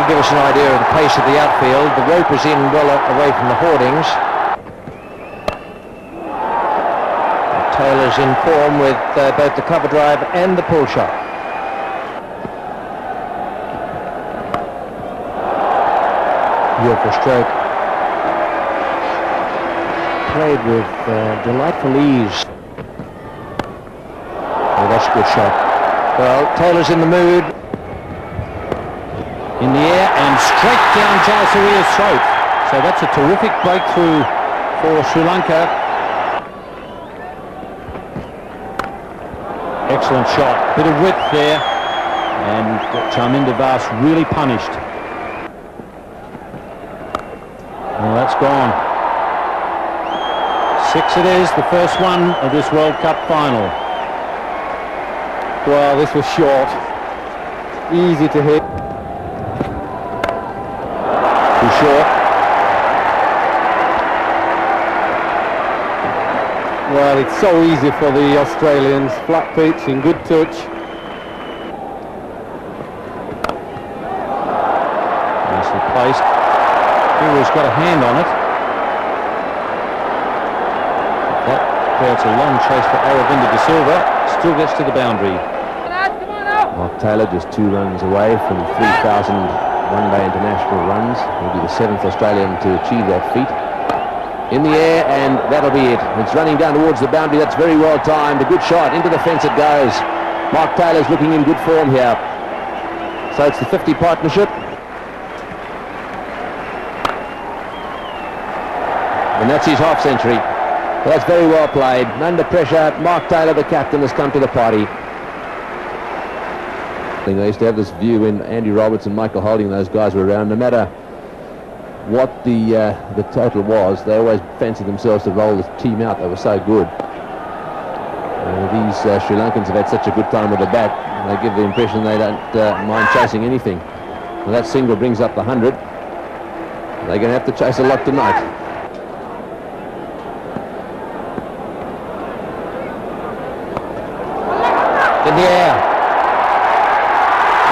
That'll give us an idea of the pace of the outfield. The rope is in well away from the hoardings. Taylor's in form with both the cover drive and the pull shot. Beautiful stroke. Played with delightful ease. Oh, that's a good shot. Well, Taylor's in the mood. In the air and straight down Jayasuriya's throat. So that's a terrific breakthrough for Sri Lanka. Excellent shot. Bit of width there. And Charminder Vas really punished. Well, that's gone. 6 it is, the first one of this World Cup final. Well, this was short. Easy to hit. Too short. Well, it's so easy for the Australians. Flat pitch and good touch. Nicely placed. Hero's got a hand on it. That creates a long chase for Aravinda De Silva. Still gets to the boundary. Mark Taylor just 2 runs away from 3,000 one-day international runs. He'll be the 7th Australian to achieve that feat. In the air, and that'll be it. It's running down towards the boundary. That's very well timed. A good shot. Into the fence it goes. Mark Taylor's looking in good form here. So it's the 50 partnership. And that's his half century. Well, that's very well played. Under pressure, Mark Taylor, the captain, has come to the party. They used to have this view when Andy Roberts and Michael Holding and those guys were around. No matter what the total was, they always fancied themselves to roll the team out. They were so good. These Sri Lankans have had such a good time with the bat. They give the impression they don't mind chasing anything. Well, that single brings up the 100. They're going to have to chase a lot tonight. In the air.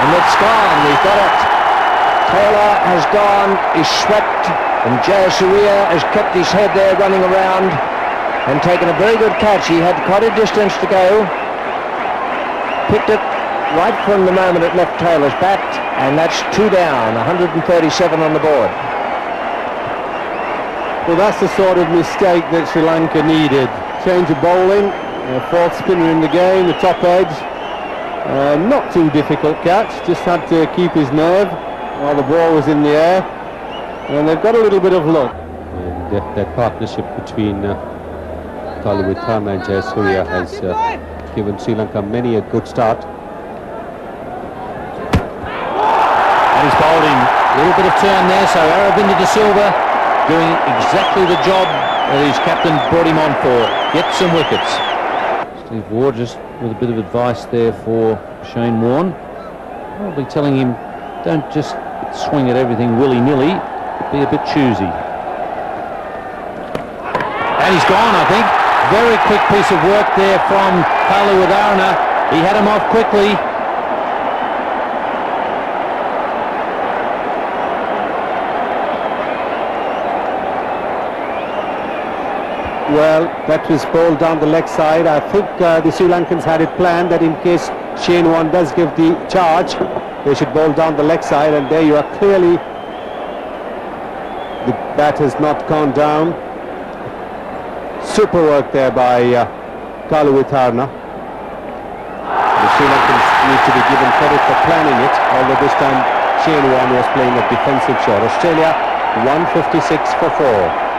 And it's gone. We've got it. Taylor has gone. He's swept. And Jayasuriya has kept his head there running around and taken a very good catch. He had quite a distance to go. Picked it right from the moment it left Taylor's bat. And that's 2 down. 137 on the board. Well, that's the sort of mistake that Sri Lanka needed. Change of bowling. Fourth spinner in the game, the top edge. Not too difficult catch, just had to keep his nerve while the ball was in the air, and they've got a little bit of luck. And that partnership between Kaluwitharna and Jayasuriya has given Sri Lanka many a good start. And he's bowled in. A little bit of turn there, so Aravinda De Silva doing exactly the job that his captain brought him on for. Get some wickets. Steve Waugh just with a bit of advice there for Shane Warne. Probably telling him, don't just swing at everything willy-nilly, be a bit choosy. And he's gone, I think. Very quick piece of work there from Kaluwitharna. He had him off quickly. Well, that was bowled down the leg side. I think the Sri Lankans had it planned that in case Shane Warne does give the charge, they should bowl down the leg side, and there you are. Clearly the bat has not gone down. Super work there by Kaluwitharna. The Sri Lankans need to be given credit for planning it, although this time Shane Warne was playing a defensive shot. Australia 156 for 4.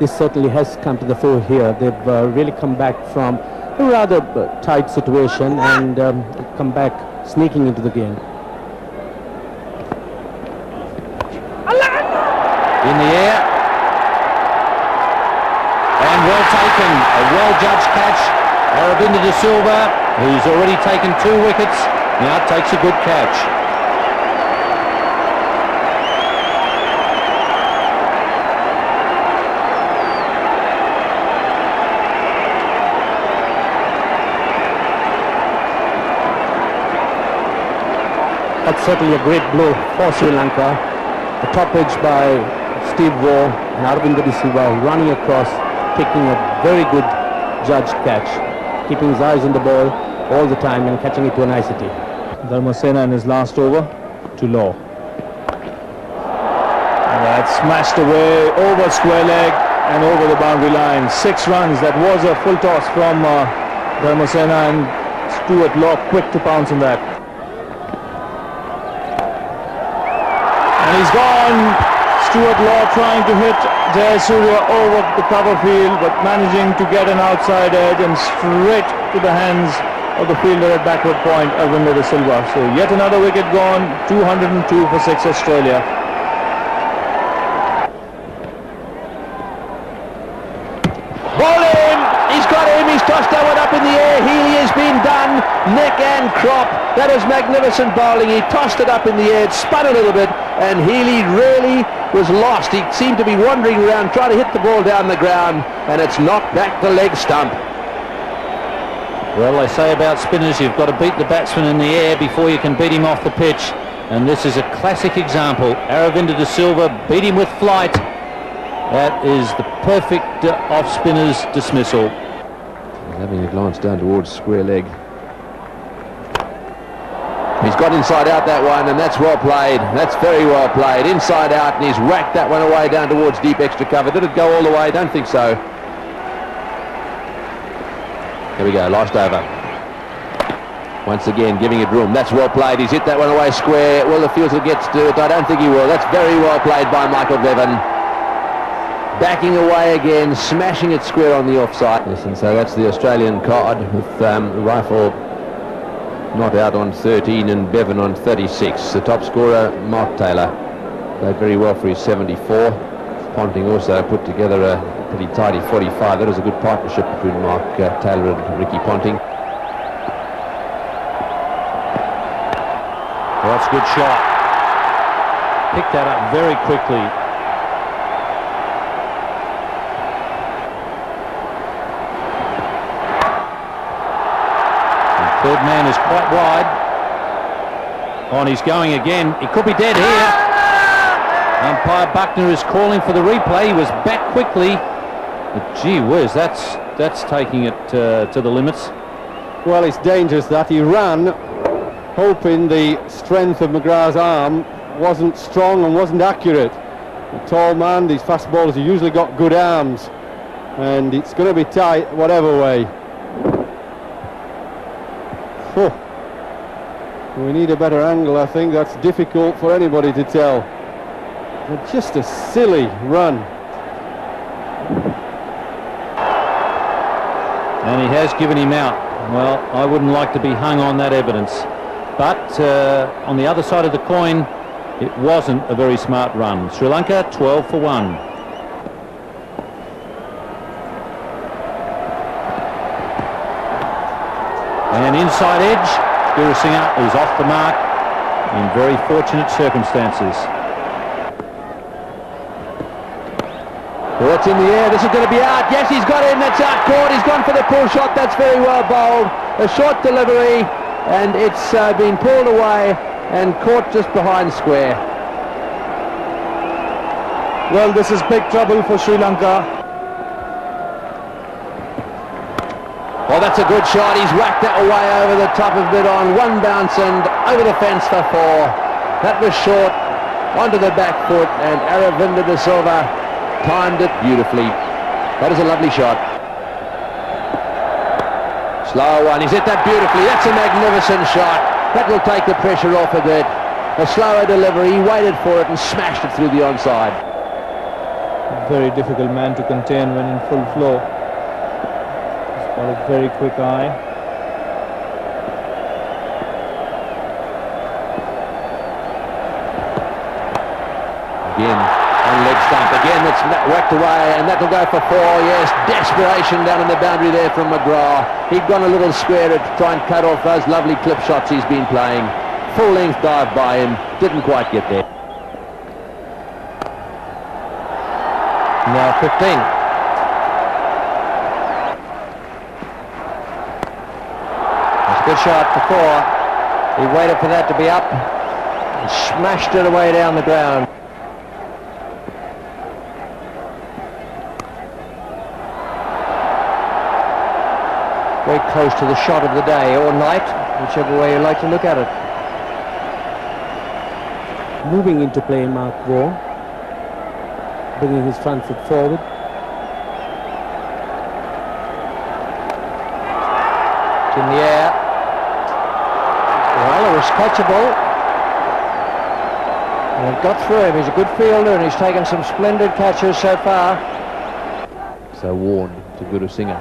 This certainly has come to the fore here. They've really come back from a rather tight situation and come back sneaking into the game. In the air. And well taken. A well-judged catch. Aravinda De Silva, who's already taken 2 wickets, now takes a good catch. That's certainly a great blow for Sri Lanka. The top edge by Steve Waugh and Aravinda de Silva running across, taking a very good judged catch, keeping his eyes on the ball all the time and catching it to a nicety. Dharmasena in his last over to Law. That's smashed away over square leg and over the boundary line. 6 runs. That was a full toss from Dharmasena, and Stuart Law quick to pounce on that. And he's gone. Stuart Law trying to hit Jayasuriya over the cover field, but managing to get an outside edge and straight to the hands of the fielder at backward point, Aravinda de Silva. So yet another wicket gone. 202 for 6 Australia. Bowling! He's got him, he's tossed that one up in the air. Healy has been done, neck and crop. That was magnificent bowling. He tossed it up in the air, it spun a little bit, and Healy really was lost. He seemed to be wandering around trying to hit the ball down the ground, and it's knocked back the leg stump. Well, they say about spinners, you've got to beat the batsman in the air before you can beat him off the pitch. And this is a classic example. Aravinda de Silva beat him with flight. That is the perfect off-spinner's dismissal. He's having a glance down towards square leg. He's got inside out that one, and that's well played. That's very well played. Inside out, and he's whacked that one away down towards deep extra cover. Did it go all the way? Don't think so. Here we go, last over. Once again, giving it room. That's well played. He's hit that one away square. Will the fielder get to do it? I don't think he will. That's very well played by Michael Bevan. Backing away again, smashing it square on the offside. Yes, and so that's the Australian card with Rifle not out on 13 and Bevan on 36. The top scorer, Mark Taylor, played very well for his 74. Ponting also put together a pretty tidy 45. That was a good partnership between Mark Taylor and Ricky Ponting. Well, that's a good shot. Picked that up very quickly. Third man is quite wide. Oh, and he's going again. He could be dead here. Umpire Buckner is calling for the replay. He was back quickly. But gee whiz, that's taking it to the limits. Well, it's dangerous that he ran, hoping the strength of McGrath's arm wasn't strong and wasn't accurate. A tall man, these fast bowlers have usually got good arms, and it's going to be tight whatever way. Oh, we need a better angle, I think. That's difficult for anybody to tell. But just a silly run. And he has given him out. Well, I wouldn't like to be hung on that evidence. But on the other side of the coin, it wasn't a very smart run. Sri Lanka 12 for 1. And inside edge, Veerasimha is off the mark in very fortunate circumstances. Well, it's in the air. This is going to be out. Yes, he's got him. That's out caught. He's gone for the pull shot. That's very well bowled. A short delivery, and it's been pulled away and caught just behind square. Well, this is big trouble for Sri Lanka. Well, that's a good shot. He's whacked that away over the top of it on one bounce and over the fence for 4. That was short, onto the back foot, and Aravinda de Silva timed it beautifully. That is a lovely shot. Slow one. He's hit that beautifully. That's a magnificent shot. That will take the pressure off a bit. A slower delivery. He waited for it and smashed it through the onside. Very difficult man to contain when in full flow. Got a very quick eye. Again, on leg stump. Again, that's whacked away, and that will go for 4. Yes, desperation down in the boundary there from McGrath. He'd gone a little square to try and cut off those lovely clip shots he's been playing. Full length dive by him. Didn't quite get there. Now 15. Good shot for 4. He waited for that to be up. and smashed it away down the ground. Very close to the shot of the day or night, whichever way you like to look at it. Moving into play, Mark Waugh, bringing his front foot forward. It's in the air. Well, it was catchable. And it got through him. He's a good fielder and he's taken some splendid catches so far. So warned to Gurusingha.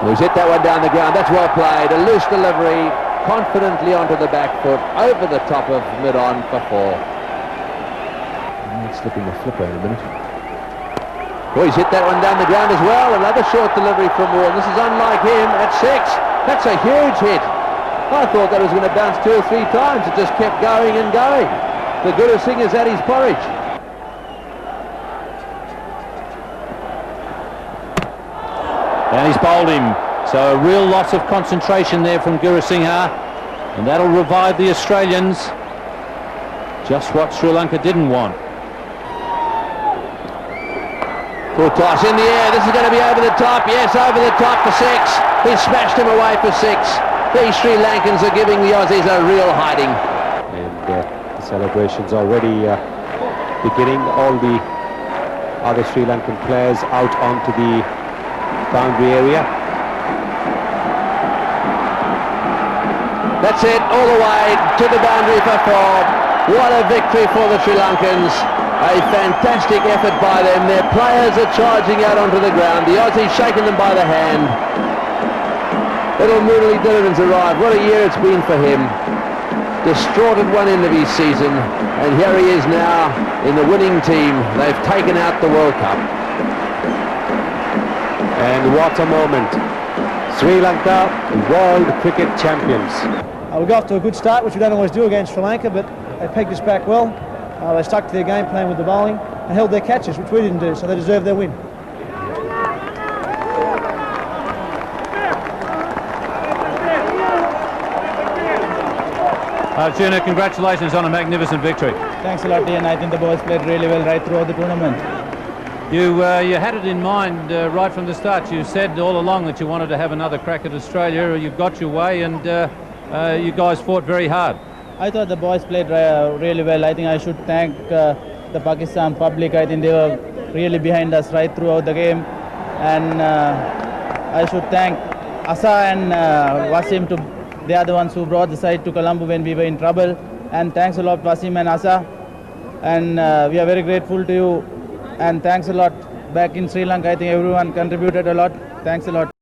Well, he's hit that one down the ground. That's well played. A loose delivery, confidently onto the back foot, over the top of mid-on for 4. He's slipping the flipper in a minute. Oh, he's hit that one down the ground as well. Another short delivery from Warren. This is unlike him at 6. That's a huge hit. I thought that was going to bounce 2 or 3 times. It just kept going and going. The Gurusingha's at his porridge. And he's bowled him. So a real loss of concentration there from Gurusingha. And that'll revive the Australians. Just what Sri Lanka didn't want. Full toss in the air. This is going to be over the top. Yes, over the top for 6. He smashed him away for 6. These Sri Lankans are giving the Aussies a real hiding. And the celebrations already beginning. All the other Sri Lankan players out onto the boundary area. That's it, all the way to the boundary for 4. What a victory for the Sri Lankans. A fantastic effort by them. Their players are charging out onto the ground. The Aussies shaking them by the hand. Little Murali Dhillon's arrived. What a year it's been for him. Distraught at one end of his season, and here he is now in the winning team. They've taken out the World Cup. And what a moment. Sri Lanka, world cricket champions. We got off to a good start, which we don't always do against Sri Lanka, but they pegged us back well. They stuck to their game plan with the bowling and held their catches, which we didn't do, so they deserve their win. Arjuna, congratulations on a magnificent victory. Thanks a lot, Ian. I think the boys played really well right throughout the tournament. You had it in mind right from the start. You said all along that you wanted to have another crack at Australia. You got your way, and you guys fought very hard. I thought the boys played really well. I think I should thank the Pakistan public. I think they were really behind us right throughout the game. And I should thank Asa and Wasim. They are the ones who brought the side to Colombo when we were in trouble. And thanks a lot, Wasim and Asa. And we are very grateful to you. And thanks a lot. Back in Sri Lanka, I think everyone contributed a lot. Thanks a lot.